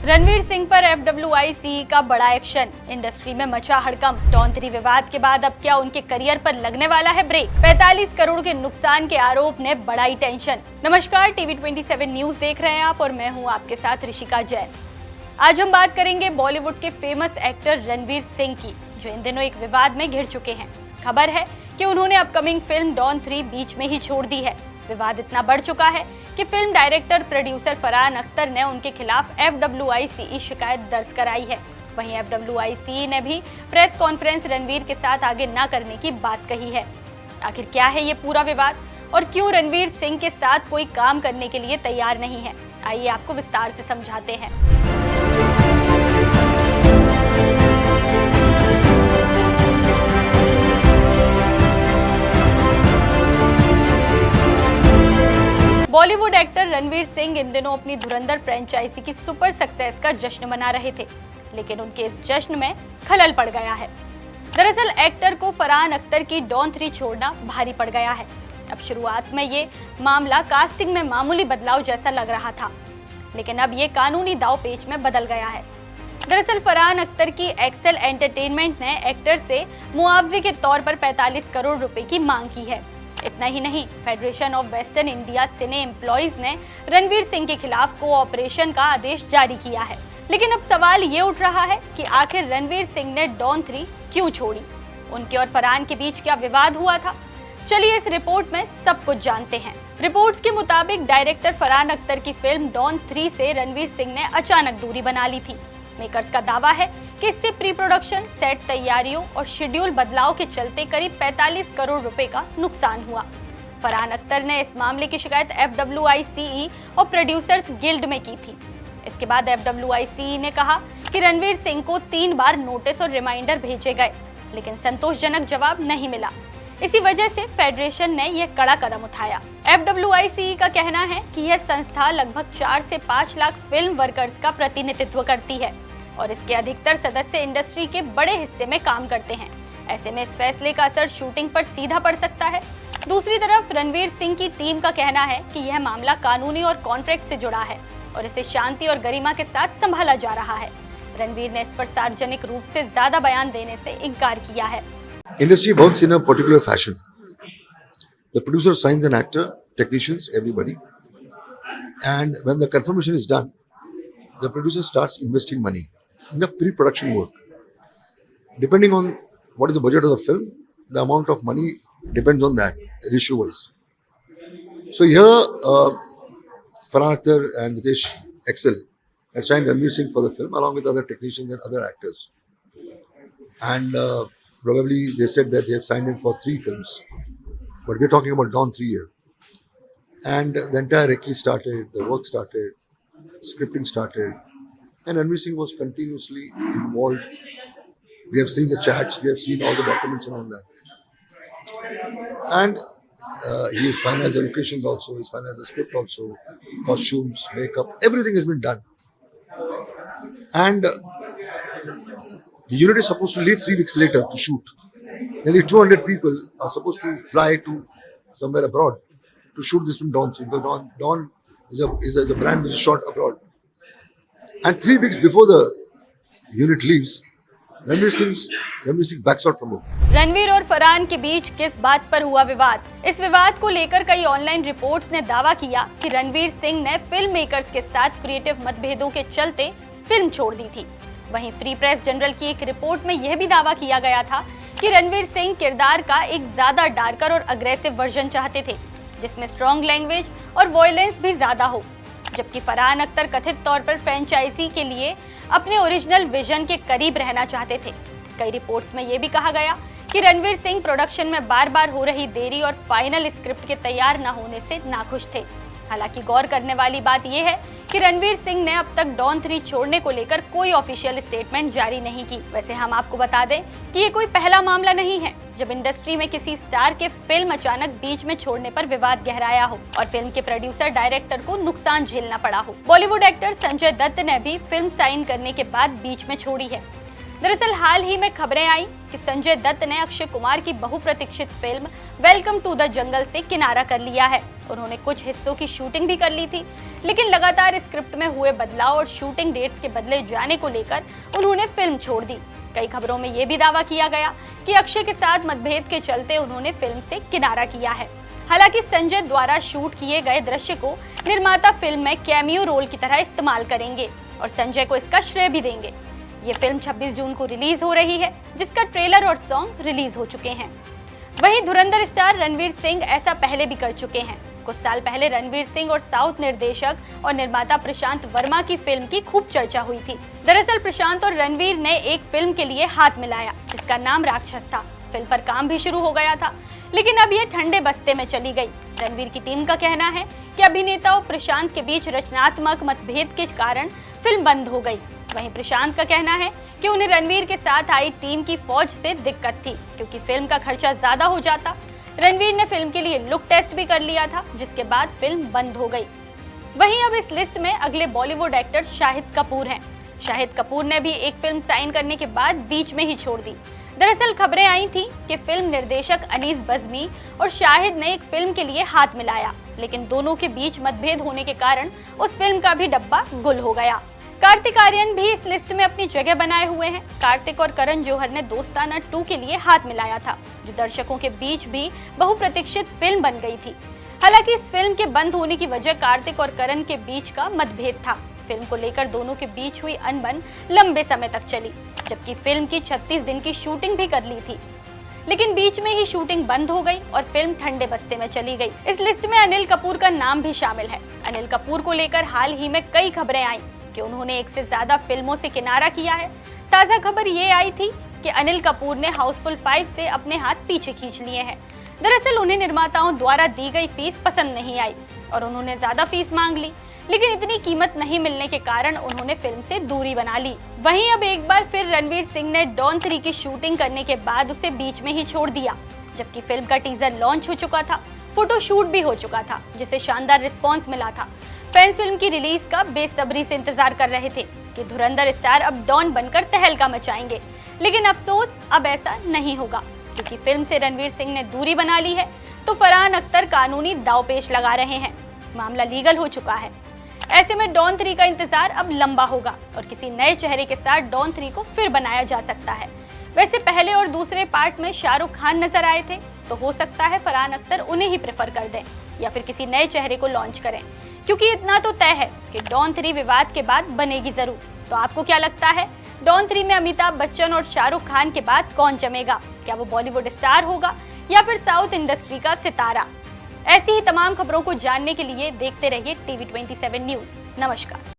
रणवीर सिंह पर FWIC का बड़ा एक्शन, इंडस्ट्री में मचा हड़कंप। डॉन 3 विवाद के बाद अब क्या उनके करियर पर लगने वाला है ब्रेक? 45 करोड़ के नुकसान के आरोप ने बढ़ाई टेंशन। नमस्कार, टीवी 27 न्यूज देख रहे हैं आप और मैं हूं आपके साथ ऋषिका जैन। आज हम बात करेंगे बॉलीवुड के फेमस एक्टर रणवीर सिंह की, जो इन दिनों एक विवाद में घिर चुके हैं। खबर है कि उन्होंने अपकमिंग फिल्म डॉन 3 बीच में ही छोड़ दी है। विवाद इतना बढ़ चुका है कि film director producer Farhan Akhtar ने उनके खिलाफ FWIC शिकायत दर्ज कराई है। वहीं FWIC ने भी प्रेस कॉन्फ्रेंस रणवीर के साथ आगे न करने की बात कही है। आखिर क्या है ये पूरा विवाद और क्यों रणवीर सिंह के साथ कोई काम करने के लिए तैयार नहीं है? आइए आपको विस्तार से समझाते हैं। बॉलीवुड एक्टर रणवीर सिंह इन दिनों अपनी धुरंधर फ्रेंचाइजी की सुपर सक्सेस का जश्न मना रहे थे, लेकिन उनके इस जश्न में खलल पड़ गया है। दरअसल एक्टर को फरहान अख्तर की डॉन 3 छोड़ना भारी पड़ गया है। अब शुरुआत में ये मामला कास्टिंग में मामूली बदलाव जैसा लग रहा था, लेकिन अब ये कानूनी दांवपेच में बदल गया है। दरअसल फरहान अख्तर की एक्सेल एंटरटेनमेंट ने एक्टर से मुआवजे के तौर पर 45 करोड़ रुपए की मांग की है। इतना ही नहीं, federation of western India cine employees ने रणवीर सिंह के खिलाफ कोऑपरेशन का आदेश जारी किया है। लेकिन अब सवाल ये उठ रहा है कि आखिर रणवीर सिंह ने डॉन 3 क्यों छोड़ी? उनके और फरहान के बीच क्या विवाद हुआ था? चलिए इस रिपोर्ट में सब कुछ जानते हैं। रिपोर्ट्स के मुताबिक डायरेक्टर फरहान अख्तर की फिल्म डॉन 3 से रणवीर सिंह ने अचानक दूरी बना ली थी। मेकर्स का दावा है कि इससे प्री प्रोडक्शन, सेट तैयारियों और शेड्यूल बदलाव के चलते करीब 45 करोड़ रुपए का नुकसान हुआ। फरहान अख्तर ने इस मामले की शिकायत FWIC और प्रोड्यूसर्स गिल्ड में की थी। इसके बाद FWIC ने कहा कि रणवीर सिंह को 3 बार नोटिस और रिमाइंडर भेजे गए, लेकिन संतोषजनक जवाब नहीं मिला। इसी वजह से फेडरेशन ने यह कड़ा कदम उठाया। FWIC का कहना है कि यह संस्था लगभग 4 से 5 लाख फिल्म वर्कर्स का प्रतिनिधित्व करती है और इसके अधिकतर सदस्य इंडस्ट्री के बड़े हिस्से में काम करते हैं। ऐसे में इस फैसले का असर शूटिंग पर सीधा पड़ सकता है। दूसरी तरफ रणवीर सिंह की टीम का कहना है कि यह मामला कानूनी और कॉन्ट्रैक्ट से जुड़ा है और इसे शांति और गरिमा के साथ संभाला जा रहा है। रणवीर ने इस पर सार्वजनिक रूप से ज्यादा बयान देने से इनकार किया है। Industry works in a particular fashion. The producer signs an actor, technicians, everybody, and when the confirmation is done, the producer starts investing money in the pre-production work. Depending on what is the budget of the film, the amount of money depends on that, ratio-wise. So here, Farhan Akhtar and Nitesh Excel had signed Ranveer Singh for the film along with other technicians and other actors. And probably they said that they have signed in for 3 films, but we're talking about Dawn 3 here. And the entire recce started, the work started, scripting started, and Ranveer Singh was continuously involved. We have seen the chats, we have seen all the documents and all that. And he has financed the locations also, he's financed the script also, costumes, makeup, everything has been done. And the unit is supposed to leave 3 weeks later to shoot. Nearly 200 people are supposed to fly to somewhere abroad to shoot this film Dawn 3. Because Dawn is a brand which is shot abroad. And 3 weeks before the unit leaves, Ranveer Singh backs out from it. Ranveer और फरहान के बीच किस बात पर हुआ विवाद? इस विवाद को लेकर कई ऑनलाइन रिपोर्ट्स ने दावा किया कि रणवीर सिंह ने फिल्म मेकर्स के साथ क्रिएटिव मतभेदों के चलते फिल्म छोड़ दी थी। वहीं फ्री प्रेस जनरल की एक रिपोर्ट में यह भी दावा किया गया था कि रणवीर सिंह किरदार का एक ज्यादा डार्कर और अग्रेसिव वर्जन चाहते थे, जिसमें स्ट्रॉन्ग लैंग्वेज और वॉयलेंस भी ज्यादा हो, जबकि फरहान अख्तर कथित तौर पर फ्रेंचाइजी के लिए अपने ओरिजिनल विजन के करीब रहना चाहते थे। कई रिपोर्ट्स में यह भी कहा गया कि रणवीर सिंह प्रोडक्शन में बार बार हो रही देरी और फाइनल स्क्रिप्ट के तैयार न होने से नाखुश थे। हालांकि गौर करने वाली बात यह है कि रणवीर सिंह ने अब तक डॉन 3 छोड़ने को लेकर कोई ऑफिशियल स्टेटमेंट जारी नहीं की। वैसे हम आपको बता दें कि ये कोई पहला मामला नहीं है जब इंडस्ट्री में किसी स्टार के फिल्म अचानक बीच में छोड़ने पर विवाद गहराया हो और फिल्म के प्रोड्यूसर डायरेक्टर को नुकसान झेलना पड़ा हो। बॉलीवुड एक्टर संजय दत्त ने भी फिल्म साइन करने के बाद बीच में छोड़ी है। दरअसल हाल ही में खबरें आई कि संजय दत्त ने अक्षय कुमार की बहुप्रतीक्षित film welcome to the jungle से किनारा कर लिया है उन्होंने कुछ हिस्सों की शूटिंग भी कर ली थी, लेकिन लगातार स्क्रिप्ट में हुए बदलाव और शूटिंग डेट्स के बदले जाने को लेकर उन्होंने फिल्म छोड़ दी। कई खबरों में ये भी दावा किया गया कि अक्षय के साथ मतभेद के चलते उन्होंने फिल्म से किनारा किया है। हालांकि संजय द्वारा शूट किए गए दृश्य को निर्माता फिल्म में कैमियो रोल की तरह इस्तेमाल करेंगे और संजय को इसका श्रेय भी देंगे। ये फिल्म 26 जून को रिलीज हो रही है, जिसका ट्रेलर और सॉन्ग रिलीज हो चुके हैं। वहीं धुरंधर स्टार रणवीर सिंह ऐसा पहले भी कर चुके हैं। कुछ साल पहले रणवीर सिंह और साउथ निर्देशक और निर्माता प्रशांत वर्मा की फिल्म की खूब चर्चा हुई थी। दरअसल प्रशांत और रणवीर ने एक फिल्म के लिए हाथ मिलाया, जिसका नाम राक्षस था। फिल्म पर काम भी शुरू हो गया था, लेकिन अब ये ठंडे बस्ते में चली गई। रणवीर की टीम का कहना है कि अभिनेता और प्रशांत के बीच रचनात्मक मतभेद के कारण फिल्म बंद हो गई। वहीं प्रशांत का कहना है कि उन्हें रणवीर के साथ आई टीम की फौज से दिक्कत थी, क्योंकि फिल्म का खर्चा ज्यादा हो जाता। रणवीर ने फिल्म के लिए लुक टेस्ट भी कर लिया था, जिसके बाद फिल्म बंद हो गई। वहीं अब इस लिस्ट में अगले बॉलीवुड एक्टर शाहिद कपूर हैं। शाहिद कपूर ने भी एक फिल्म साइन करने के बाद बीच में ही छोड़ दी। दरअसल खबरें आई थी कि फिल्म निर्देशक अनीस बज़मी और शाहिद ने एक फिल्म के लिए हाथ मिलाया, लेकिन दोनों के बीच मतभेद होने के कारण उस फिल्म का भी डब्बा गुल हो गया। कार्तिक आर्यन भी इस लिस्ट में अपनी जगह बनाए हुए हैं। कार्तिक और करण जौहर ने दोस्ताना 2 के लिए हाथ मिलाया था, जो दर्शकों के बीच भी बहुप्रतीक्षित फिल्म बन गई थी। हालांकि इस फिल्म के बंद होने की वजह कार्तिक और करण के बीच का मतभेद था। फिल्म को लेकर दोनों के बीच हुई अनबन लंबे समय तक चली, जबकि फिल्म की 36 दिन की शूटिंग भी कर ली थी, लेकिन बीच में ही शूटिंग बंद हो गई और फिल्म ठंडे बस्ते में चली गई। इस लिस्ट में अनिल कपूर का नाम भी शामिल है। अनिल कपूर को लेकर हाल ही में कई खबरें आई कि उन्होंने एक से ज्यादा फिल्मों से किनारा किया है। ताजा खबर ये आई थी कि अनिल कपूर ने हाउसफुल 5 से अपने हाथ पीछे खींच लिए हैं। दरअसल उन्हें निर्माताओं द्वारा दी गई फीस पसंद नहीं आई और उन्होंने ज्यादा फीस मांग ली, लेकिन इतनी कीमत नहीं मिलने के कारण उन्होंने फिल्म से दूरी बना ली। वहीं अब एक बार फिर रणवीर सिंह ने डॉन 3 की शूटिंग करने के बाद उसे बीच में ही छोड़ दिया, जबकि फिल्म का टीजर लॉन्च हो चुका था, फोटो शूट भी हो चुका था, जिसे शानदार रिस्पॉन्स मिला था। फैंस फिल्म की रिलीज का बेसब्री से इंतजार कर रहे थे कि धुरंधर स्टार अब डॉन बनकर तहलका मचाएंगे, लेकिन अफसोस अब ऐसा नहीं होगा, क्योंकि फिल्म से रणवीर सिंह ने दूरी बना ली है तो फरहान अख्तर कानूनी दांवपेच लगा रहे हैं। मामला लीगल हो चुका है। ऐसे में डॉन 3 का इंतजार अब लंबा होगा और किसी नए चेहरे के साथ डॉन 3 को फिर बनाया जा सकता है। वैसे पहले और दूसरे पार्ट में शाहरुख खान नजर आए थे, तो हो सकता है फरहान अख्तर उन्हें ही प्रेफर कर दें या फिर किसी नए चेहरे को लॉन्च करें, क्योंकि इतना तो तय है कि डॉन 3 विवाद के बाद बनेगी जरूर। तो आपको क्या लगता है, डॉन 3 में अमिताभ बच्चन और शाहरुख खान के बाद कौन जमेगा? क्या वो बॉलीवुड स्टार होगा या फिर साउथ इंडस्ट्री का सितारा? ऐसी ही तमाम खबरों को जानने के लिए देखते रहिए TV27 न्यूज़। नमस्कार।